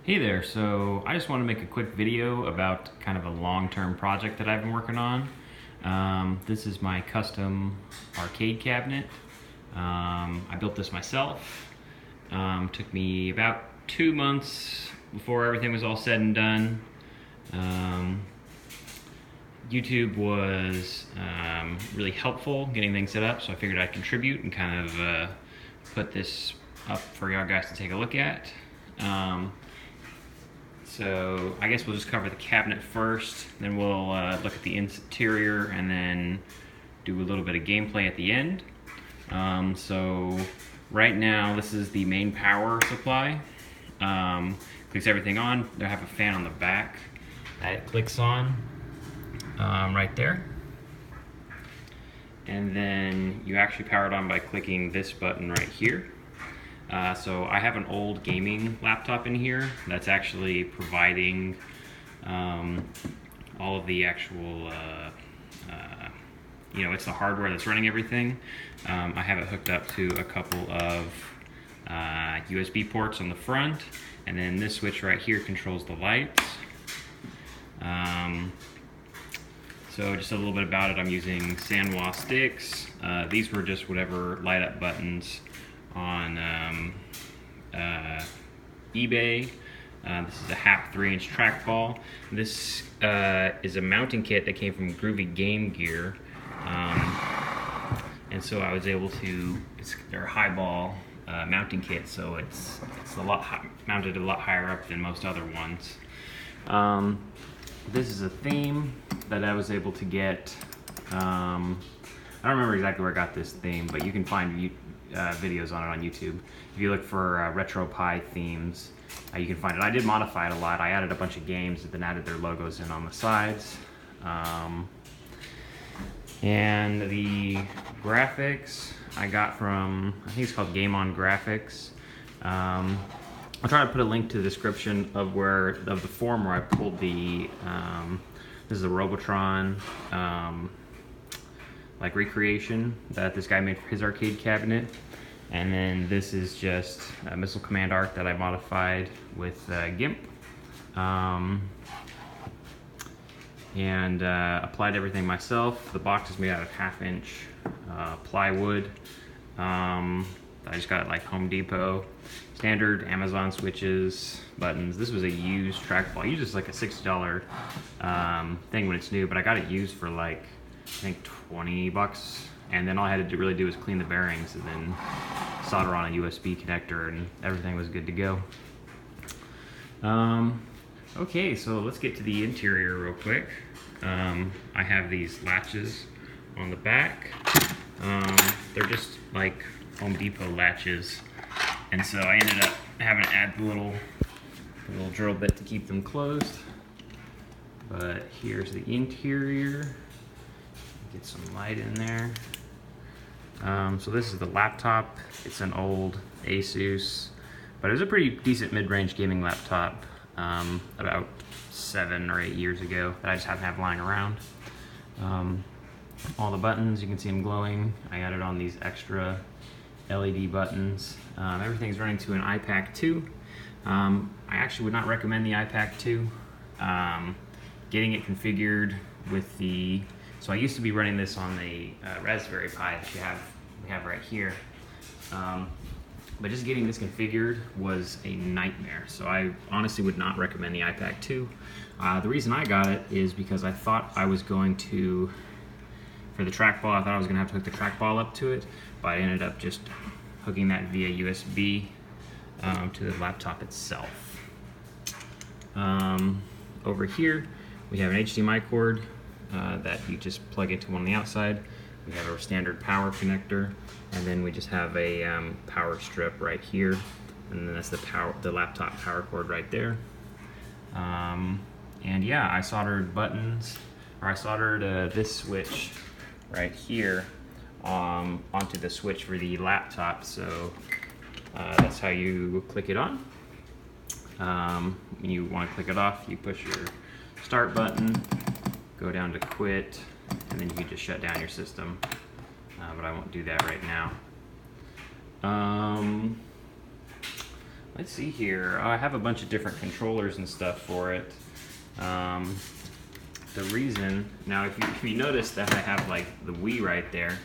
Hey there, so I just want to make a quick video about kind of a long-term project that I've been working on. This is my custom arcade cabinet. I built this myself. Took me about 2 months before everything was all said and done. YouTube was really helpful getting things set up, so I figured I'd contribute and kind of put this up for y'all guys to take a look at. So I guess we'll just cover the cabinet first, then we'll look at the interior and then do a little bit of gameplay at the end. So right now this is the main power supply. Clicks everything on. They have a fan on the back that it clicks on right there. And then you actually power it on by clicking this button right here. So I have an old gaming laptop in here that's actually providing all of the actual, it's the hardware that's running everything. I have it hooked up to a couple of USB ports on the front, and then this switch right here controls the lights. So just a little bit about it, I'm using Sanwa sticks. These were just whatever light up buttons on eBay. This is a half 3-inch trackball. This is a mounting kit that came from Groovy Game Gear, and so I was able to. It's their highball mounting kit, so it's mounted a lot higher up than most other ones. This is a theme that I was able to get. I don't remember exactly where I got this theme, but you can find videos on it on YouTube. If you look for RetroPie themes, you can find it. I did modify it a lot. I added a bunch of games and then added their logos in on the sides. And the graphics I got from, I think it's called Game On Graphics. I'll try to put a link to the description of the forum where I pulled the, this is a Robotron like recreation that this guy made for his arcade cabinet. And then this is just a Missile Command art that I modified with GIMP. And applied everything myself. The box is made out of 1/2-inch plywood. I just got it like Home Depot. Standard Amazon switches, buttons. This was a used trackball. Usually it's like a $60 thing when it's new, but I got it used for like, I think 20 bucks. And then all I had to really do was clean the bearings and then solder on a USB connector, and everything was good to go. Okay, so let's get to the interior real quick. I have these latches on the back. They're just like Home Depot latches. And so I ended up having to add the little drill bit to keep them closed. But here's the interior. Get some light in there. So this is the laptop. It's an old Asus, but it was a pretty decent mid-range gaming laptop about 7 or 8 years ago that I just happened to have lying around. All the buttons, you can see them glowing. I added on these extra LED buttons. Everything's running to an iPac 2. I actually would not recommend the iPac 2. Getting it configured with the, so I used to be running this on the Raspberry Pi that we have right here. But just getting this configured was a nightmare. So I honestly would not recommend the iPac 2. The reason I got it is because I thought I was going to, for the trackball, I thought I was going to have to hook the trackball up to it, but I ended up just hooking that via USB to the laptop itself. Over here, we have an HDMI cord that you just plug into one on the outside. We have our standard power connector, and then we just have a power strip right here, and then that's the laptop power cord right there. And yeah, I soldered buttons, or I soldered this switch right here onto the switch for the laptop. So that's how you click it on. When you want to click it off, you push your start button, go down to quit, and then you can just shut down your system. But I won't do that right now. let's see here. I have a bunch of different controllers and stuff for it. The reason, now if you notice that I have like the Wii right there,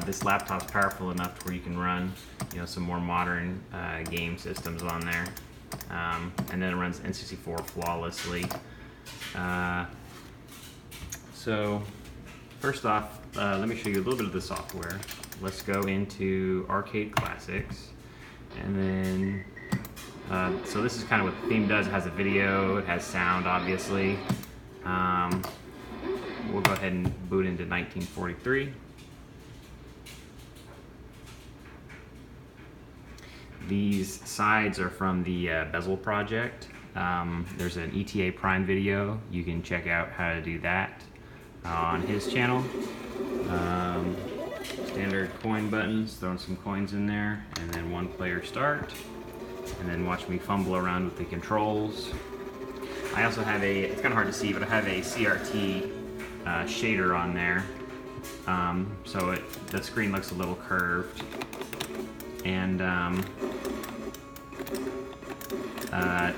this laptop's powerful enough to where you can run, you know, some more modern game systems on there. And then it runs N64 flawlessly. So first off, let me show you a little bit of the software. Let's go into Arcade Classics, and then so this is kind of what the theme does. It has a video, it has sound, obviously. We'll go ahead and boot into 1943. These sides are from the Bezel project. There's an ETA Prime video. You can check out how to do that on his channel. Standard coin buttons, throwing some coins in there, and then one player start. And then watch me fumble around with the controls. I also have it's kind of hard to see, but I have a CRT shader on there. So the screen looks a little curved. And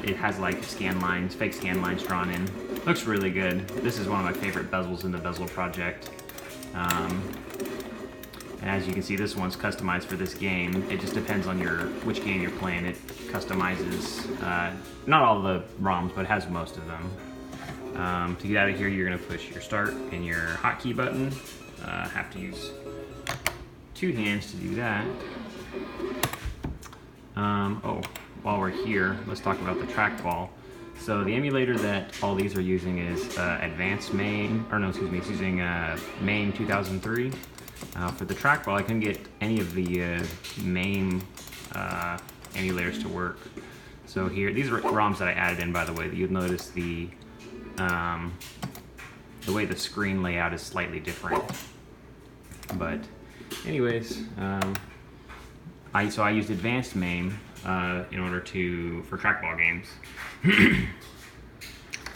it has like scan lines, fake scan lines drawn in. Looks really good. This is one of my favorite bezels in the Bezel project. And as you can see, this one's customized for this game. It just depends on which game you're playing. It customizes, not all the ROMs, but it has most of them. To get out of here, you're gonna push your start and your hotkey button. Have to use 2 hands to do that. Oh, while we're here, let's talk about the trackball. So the emulator that all these are using is Advanced MAME, or no, excuse me, it's using MAME 2003. For the trackball, I couldn't get any of the MAME emulators to work. So here, these are ROMs that I added in, by the way. That you'll notice the way the screen layout is slightly different. But anyways, so I used Advanced MAME in order for trackball games.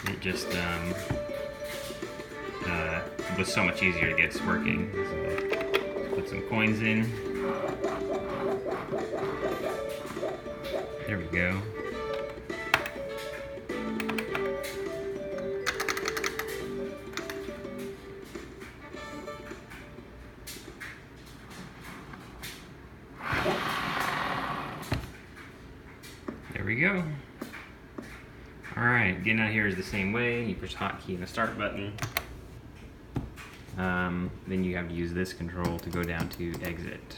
It just was so much easier to get this working. So put some coins in. There we go. There we go. Alright, getting out here is the same way. You push the hotkey and the start button. Then you have to use this control to go down to exit.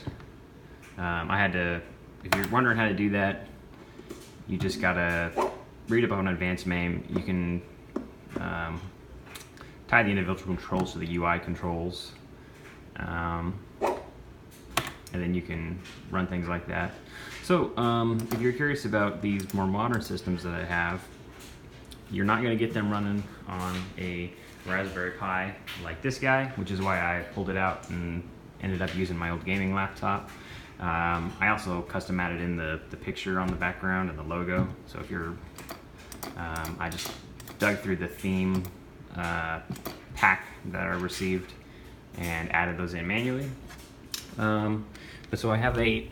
If you're wondering how to do that, you just gotta read up on Advanced MAME. You can tie the individual controls to the UI controls. And then you can run things like that. So if you're curious about these more modern systems that I have, you're not going to get them running on a Raspberry Pi like this guy, which is why I pulled it out and ended up using my old gaming laptop. I also custom added in the picture on the background and the logo. So if you're, I just dug through the theme pack that I received and added those in manually. But so I have a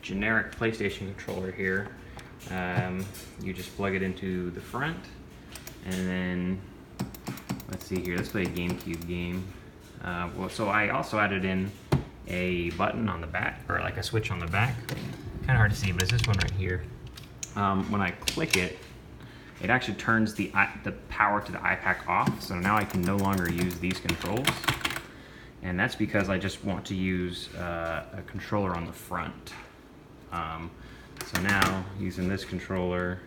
generic PlayStation controller here. You just plug it into the front, and then let's see here. Let's play a GameCube game. So I also added in a button on the back, or like a switch on the back. Kind of hard to see, but it's this one right here. When I click it, it actually turns the power to the iPack off. So now I can no longer use these controls. And that's because I just want to use a controller on the front. So now, using this controller,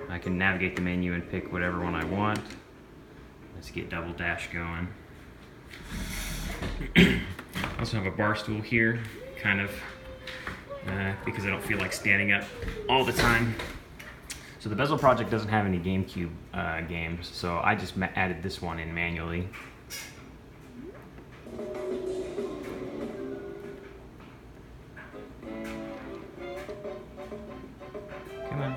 I can navigate the menu and pick whatever one I want. Let's get Double Dash going. I also have a bar stool here, kind of, because I don't feel like standing up all the time. So the Bezel project doesn't have any GameCube games, so I just added this one in manually. Come on.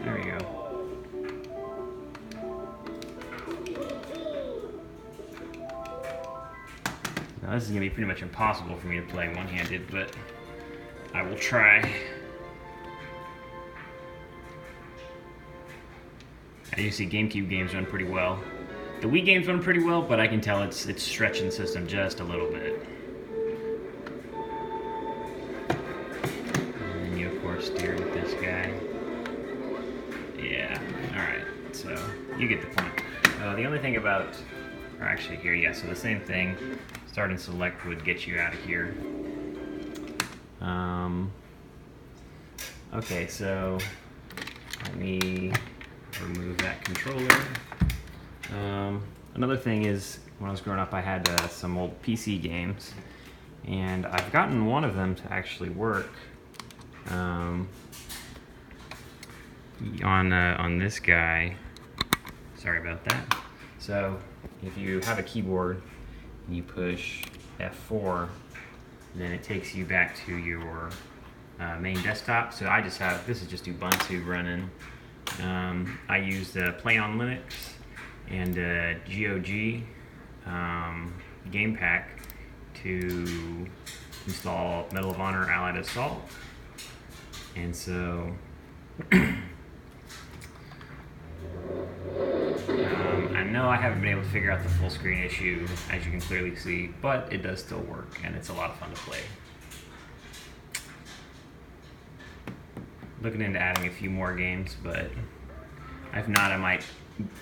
There we go. Now this is going to be pretty much impossible for me to play one-handed, but I will try. As you see, GameCube games run pretty well. The Wii games run pretty well, but I can tell it's stretching the system just a little bit. And then you, of course, steer with this guy. Yeah, alright, so you get the point. The only thing about, or actually here, yeah, so the same thing, start and select would get you out of here. Okay, so let me remove that controller. Another thing is, when I was growing up, I had some old PC games, and I've gotten one of them to actually work on this guy. Sorry about that. So if you have a keyboard and you push F4, then it takes you back to your main desktop. So I just have, this is just Ubuntu running. I used Play on Linux and GOG game pack to install Medal of Honor Allied Assault. And so I know I haven't been able to figure out the full screen issue, as you can clearly see, but it does still work, and it's a lot of fun to play. Looking into adding a few more games, but if not, I might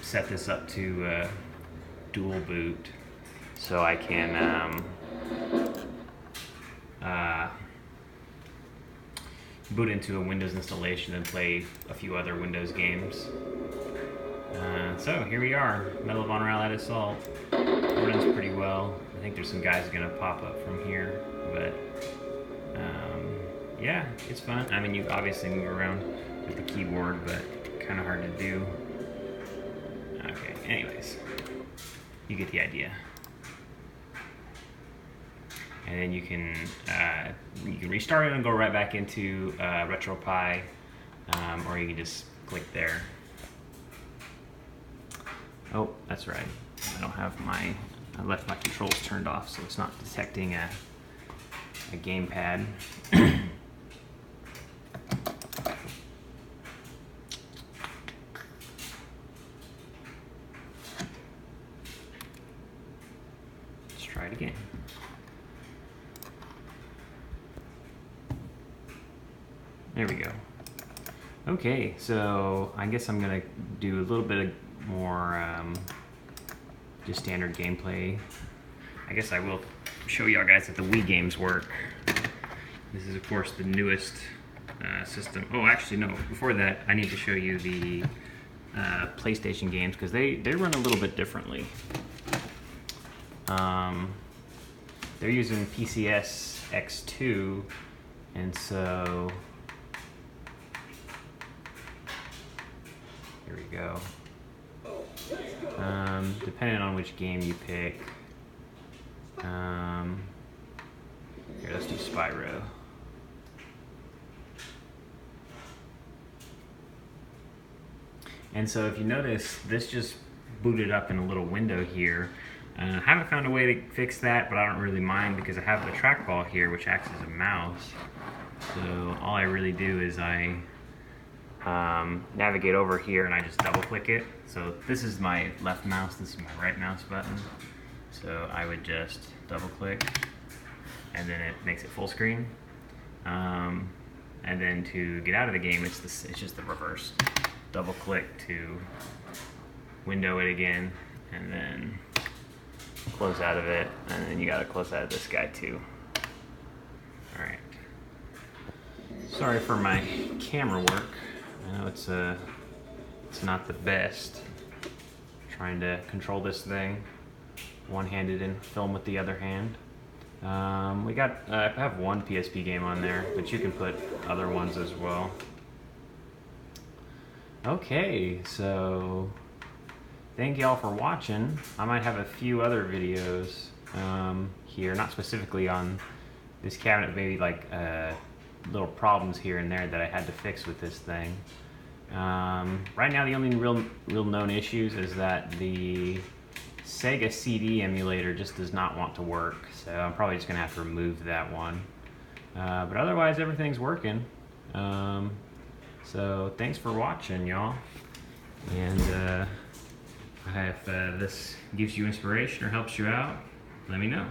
set this up to dual boot, so I can boot into a Windows installation and play a few other Windows games. So here we are, Medal of Honor Allied Assault. It runs pretty well. I think there's some guys gonna pop up from here, but yeah, it's fun. I mean, you obviously move around with the keyboard, but kind of hard to do. Okay, anyways, you get the idea. And then you can restart it and go right back into RetroPie, or you can just click there. Oh, that's right. I left my controls turned off, so it's not detecting a gamepad. Let's try it again. There we go. Okay, so I guess I'm gonna do a little bit more just standard gameplay. I guess I will show y'all guys that the Wii games work. This is, of course, the newest system. Oh, actually, no. Before that, I need to show you the PlayStation games, because they run a little bit differently. They're using PCS X2, and so here we go. Depending on which game you pick. Here, let's do Spyro. And so if you notice, this just booted up in a little window here. I haven't found a way to fix that, but I don't really mind because I have the trackball here, which acts as a mouse. So all I really do is I navigate over here and I just double click it. So this is my left mouse, this is my right mouse button. So I would just double click and then it makes it full screen. And then to get out of the game, it's just the reverse. Double click to window it again and then close out of it, and then you gotta close out of this guy too. Alright. Sorry for my camera work. I know it's not the best. Trying to control this thing one-handed and film with the other hand. I have one PSP game on there, but you can put other ones as well. Okay, so thank y'all for watching. I might have a few other videos here, not specifically on this cabinet, maybe like little problems here and there that I had to fix with this thing. Right now the only real known issues is that the Sega CD emulator just does not want to work, so I'm probably just gonna have to remove that one. But otherwise, everything's working. So thanks for watching, y'all. And if this gives you inspiration or helps you out, let me know.